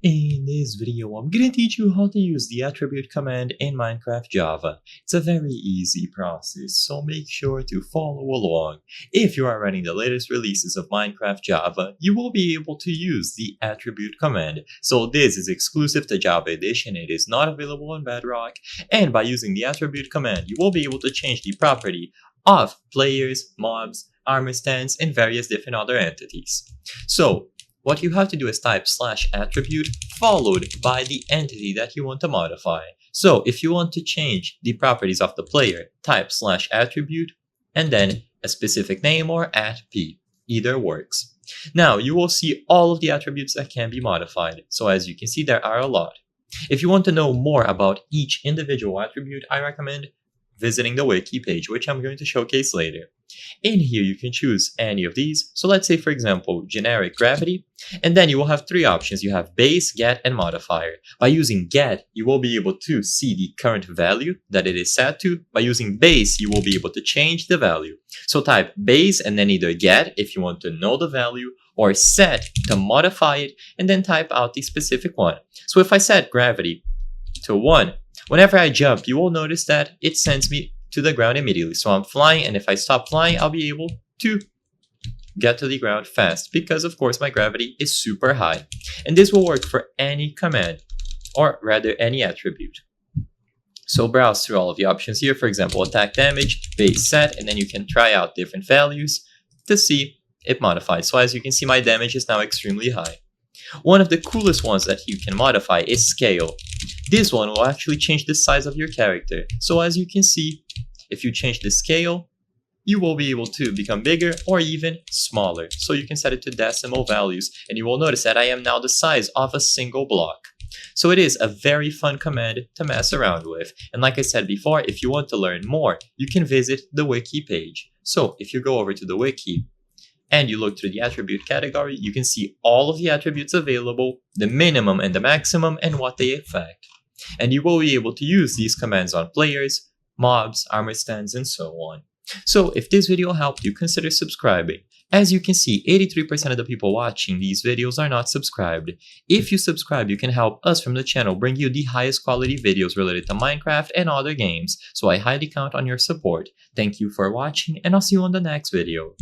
In this video, I'm going to teach you how to use the attribute command in Minecraft Java. It's a very easy process, so make sure to follow along. If you are running the latest releases of Minecraft Java, you will be able to use the attribute command. So this is exclusive to Java Edition, it is not available on Bedrock, and by using the attribute command, you will be able to change the property of players, mobs, armor stands, and various different other entities. So, what you have to do is type /attribute followed by the entity that you want to modify. So if you want to change the properties of the player, type /attribute and then a specific name or @p. Either works. Now you will see all of the attributes that can be modified. So as you can see, there are a lot. If you want to know more about each individual attribute, I recommend visiting the wiki page, which I'm going to showcase later. In here, you can choose any of these. So let's say, for example, generic gravity, and then you will have three options. You have base, get, and modifier. By using get, you will be able to see the current value that it is set to. By using base, you will be able to change the value. So type base and then either get if you want to know the value, or set to modify it, and then type out the specific one. So if I set gravity to 1, whenever I jump, you will notice that it sends me to the ground immediately. So I'm flying, and if I stop flying, I'll be able to get to the ground fast because, of course, my gravity is super high. And this will work for any command, or rather any attribute. So browse through all of the options here. For example, attack damage, base set, and then you can try out different values to see it modifies. So as you can see, my damage is now extremely high. One of the coolest ones that you can modify is scale. This one will actually change the size of your character. So as you can see, if you change the scale, you will be able to become bigger or even smaller. So you can set it to decimal values, and you will notice that I am now the size of a single block. So it is a very fun command to mess around with. And like I said before, if you want to learn more, you can visit the wiki page. So if you go over to the wiki, and you look through the attribute category, you can see all of the attributes available, the minimum and the maximum, and what they affect. And you will be able to use these commands on players, mobs, armor stands, and so on. So if this video helped you, consider subscribing. As you can see, 83% of the people watching these videos are not subscribed. If you subscribe, you can help us from the channel bring you the highest quality videos related to Minecraft and other games. So I highly count on your support. Thank you for watching, and I'll see you on the next video.